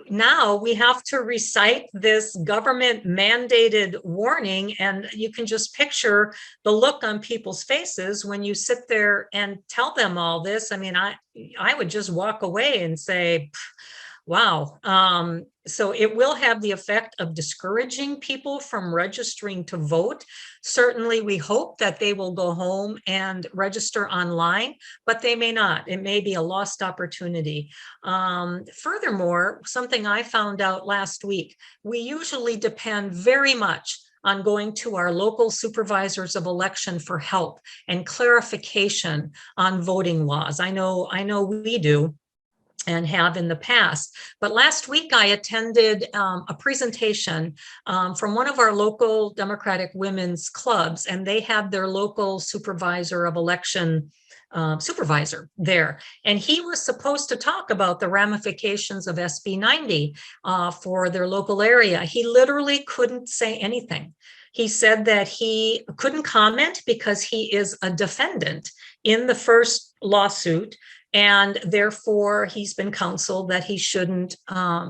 now we have to recite this government mandated warning, and you can just picture the look on people's faces when you sit there and tell them all this. I mean, I would just walk away and say, wow. So it will have the effect of discouraging people from registering to vote. Certainly, we hope that they will go home and register online, but they may not. It may be a lost opportunity. Furthermore, something I found out last week, we usually depend very much on going to our local supervisors of election for help and clarification on voting laws. I know we do and have in the past. But last week I attended a presentation from one of our local Democratic women's clubs, and they had their local supervisor of election supervisor there. And he was supposed to talk about the ramifications of SB 90 for their local area. He literally couldn't say anything. He said that he couldn't comment because he is a defendant in the first lawsuit, and therefore he's been counseled that he shouldn't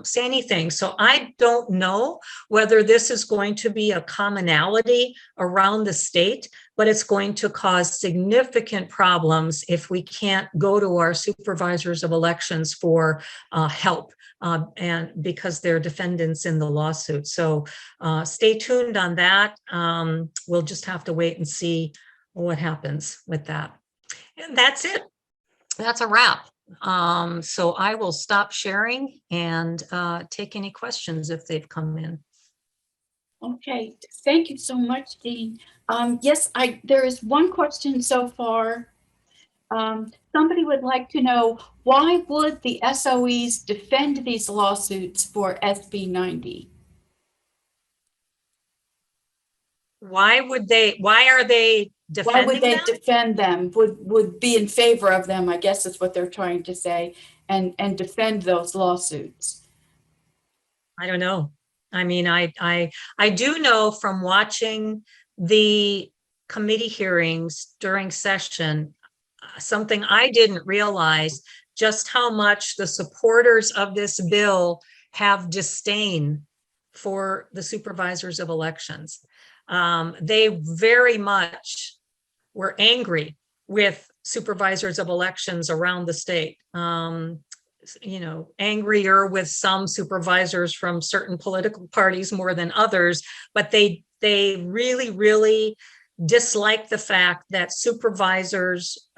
say anything. So I don't know whether this is going to be a commonality around the state, but it's going to cause significant problems if we can't go to our supervisors of elections for help, and because they're defendants in the lawsuit. So stay tuned on that. We'll just have to wait and see what happens with that. And that's it. That's a wrap. So I will stop sharing and take any questions if they've come in. Okay, thank you so much, Dean. Yes, there is one question so far. Somebody would like to know, why would the SOEs defend these lawsuits for SB 90? Why are they defending Why would they them? defend them? Would be in favor of them, I guess is what they're trying to say, and defend those lawsuits. I don't know. I mean, I do know from watching the committee hearings during session, something I didn't realize, just how much the supporters of this bill have disdain for the supervisors of elections. They very much were angry with supervisors of elections around the state. Angrier with some supervisors from certain political parties more than others, but they really, really dislike the fact that supervisors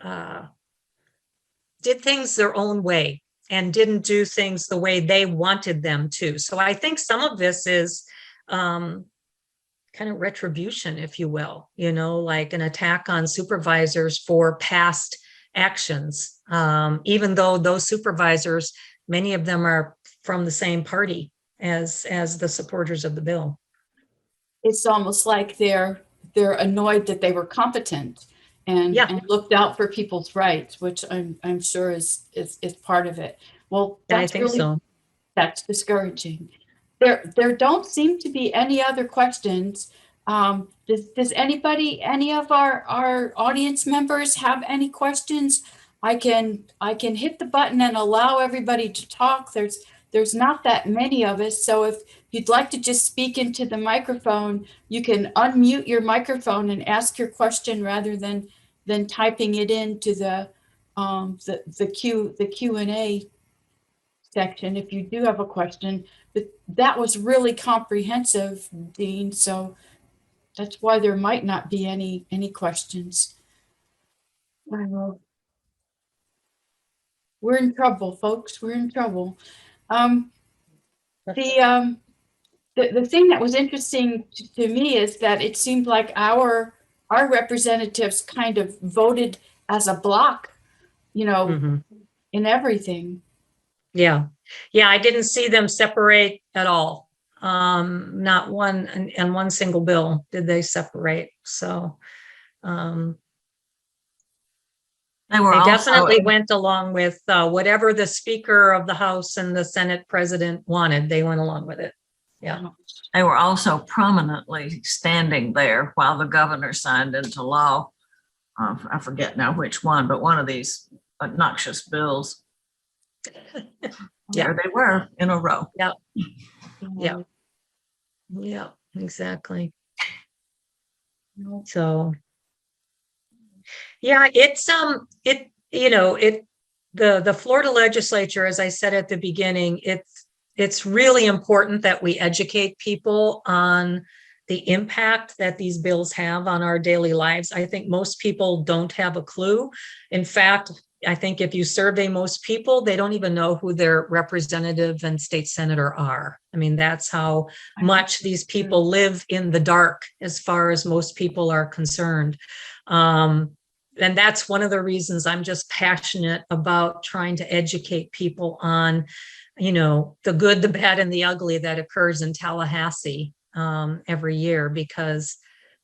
did things their own way and didn't do things the way they wanted them to. So I think some of this is kind of retribution, if you will, like an attack on supervisors for past actions, even though those supervisors, many of them are from the same party as the supporters of the bill. It's almost like they're annoyed that they were competent and looked out for people's rights, which I'm sure is part of it. Well, I think so. That's discouraging. There don't seem to be any other questions. Does anybody, any of our audience members have any questions? I can hit the button and allow everybody to talk. There's not that many of us. So if you'd like to just speak into the microphone, you can unmute your microphone and ask your question rather than typing it into the Q&A section if you do have a question. but that was really comprehensive, Dean, so that's why there might not be any questions. Well, we're in trouble, folks. We're in trouble. The thing that was interesting to me is that it seemed like our representatives kind of voted as a block, Mhm. in everything. Yeah, yeah, I didn't see them separate at all. Not one, and one single bill did they separate. So They were they also, definitely went along with whatever the Speaker of the House and the Senate President wanted. They went along with it. Yeah. they were also prominently standing there while the governor signed into law. I forget now which one, but one of these obnoxious bills. Yeah. There they were in a row. Yeah. Yeah. Yeah, exactly. So yeah, it's the Florida Legislature, as I said at the beginning, it's really important that we educate people on the impact that these bills have on our daily lives. I think most people don't have a clue. In fact, I think if you survey most people, they don't even know who their representative and state senator are. I mean, that's how much these people live in the dark as far as most people are concerned. And that's one of the reasons I'm just passionate about trying to educate people on, the good, the bad, and the ugly that occurs in Tallahassee every year, because,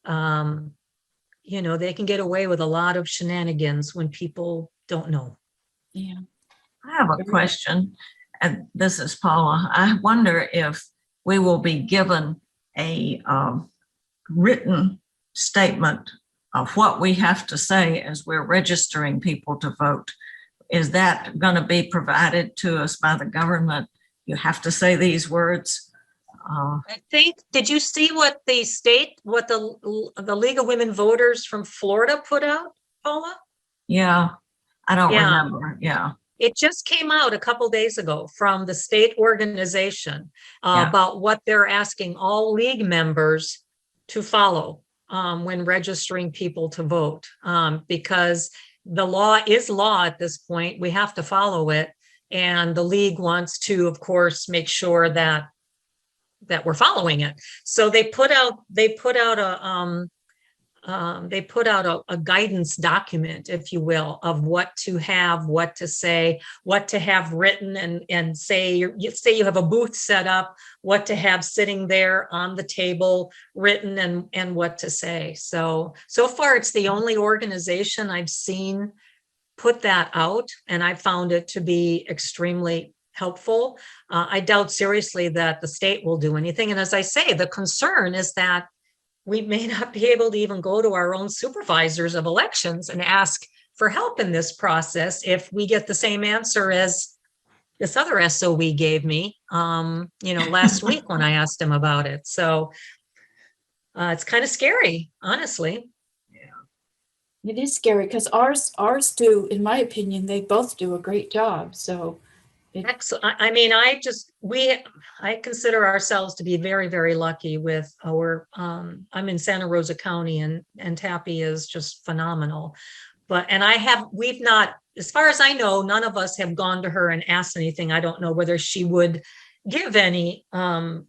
they can get away with a lot of shenanigans when people don't know. Yeah. I have a question, and this is Paula. I wonder if we will be given a written statement of what we have to say as we're registering people to vote. Is that going to be provided to us by the government? You have to say these words. I think, did you see what the League of Women Voters from Florida put out, Paula? Yeah, I don't Yeah. remember. Yeah. It just came out a couple days ago from the state organization Yeah. about what they're asking all league members to follow when registering people to vote, because the law is law at this point. We have to follow it. And the league wants to, of course, make sure that we're following it. So they put out a guidance document, if you will, of what to have, what to say, what to have written, and say you have a booth set up, what to have sitting there on the table written, and what to say. So far, it's the only organization I've seen put that out, and I found it to be extremely helpful. I doubt seriously that the state will do anything. And as I say, the concern is that we may not be able to even go to our own supervisors of elections and ask for help in this process if we get the same answer as this other SOE gave me, last week when I asked him about it. So it's kind of scary, honestly. It is scary because ours do, in my opinion, they both do a great job. So Excellent. I mean, I consider ourselves to be very, very lucky with our, I'm in Santa Rosa County, and Tappy is just phenomenal. We've not, as far as I know, none of us have gone to her and asked anything. I don't know whether she would give any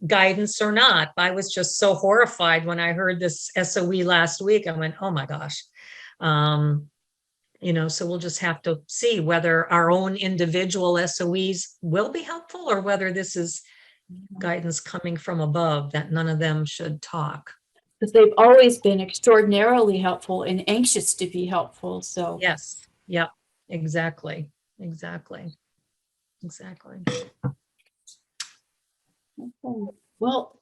guidance or not. I was just so horrified when I heard this SOE last week. I went, oh my gosh. So we'll just have to see whether our own individual SOEs will be helpful, or whether this is guidance coming from above that none of them should talk. Because they've always been extraordinarily helpful and anxious to be helpful. So yes, yeah, exactly. Well,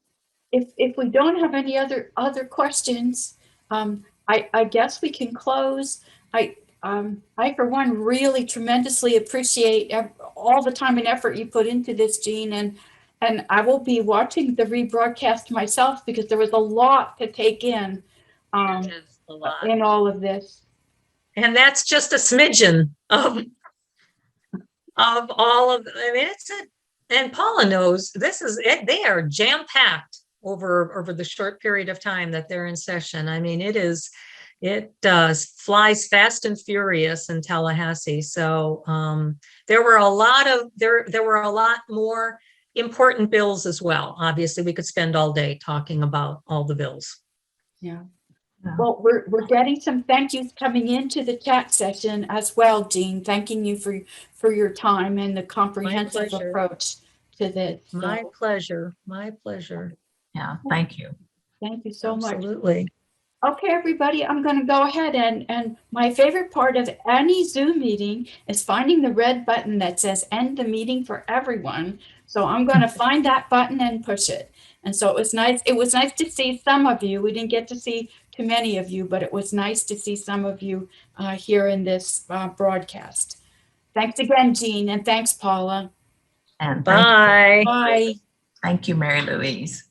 if we don't have any other questions, I guess we can close. I for one really tremendously appreciate all the time and effort you put into this, Jean, and I will be watching the rebroadcast myself because there was a lot to take in in all of this. And that's just a smidgen of all of. I mean, And Paula knows this is it. They are jam-packed over the short period of time that they're in session. I mean, it flies fast and furious in Tallahassee. So there were a lot more important bills as well. Obviously, we could spend all day talking about all the bills. Yeah. Yeah. Well, we're getting some thank yous coming into the chat session as well, Jean. Thanking you for your time and the comprehensive pleasure. approach to this. My So, pleasure. My pleasure. Yeah, thank you. thank you so much. Absolutely. Okay, everybody, I'm going to go ahead and my favorite part of any Zoom meeting is finding the red button that says end the meeting for everyone. So I'm going to find that button and push it. And so it was nice. It was nice to see some of you. We didn't get to see too many of you, but it was nice to see some of you here in this broadcast. Thanks again, Jean, and thanks, Paula. And Bye. Bye. thank you, Mary Louise.